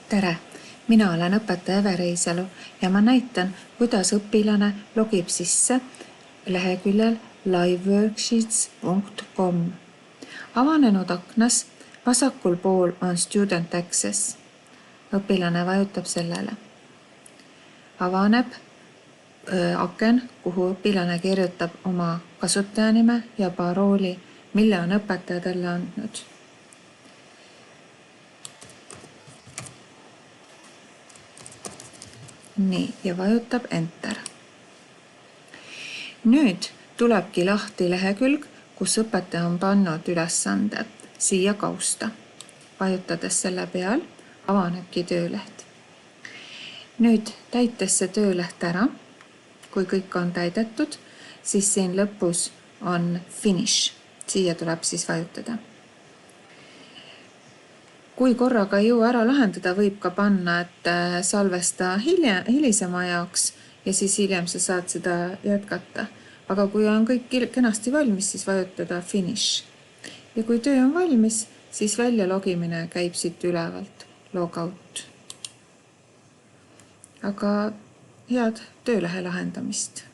Tere! Mina olen õpetaja Eve Reisalu ja ma näitan, kuidas õpilane logib sisse leheküljel liveworksheets.com. Avanenud aknas vasakul pool on Student Access. Õpilane vajutab sellele. Avaneb aken, kuhu õpilane kirjutab oma kasutajanime ja parooli, mille on õpetaja talle andnud. Nii, ja vajutab Enter. Nüüd tulebki lahti lehekülg, kus õpetaja on pannud ülesande siia kausta. Vajutades selle peal, avanebki tööleht. Nüüd täites see tööleht ära, kui kõik on täidetud, siis siin lõpus on Finish. Siia tuleb siis vajutada. Kui korraga ei jõua ära lahendada, võib ka panna, et salvesta hilisema jaoks ja siis hiljem sa saad seda jätkata. Aga kui on kõik kenasti valmis, siis vajutada Finish. Ja kui töö on valmis, siis välja logimine käib siit ülevalt, Logout. Aga head töölehe lahendamist!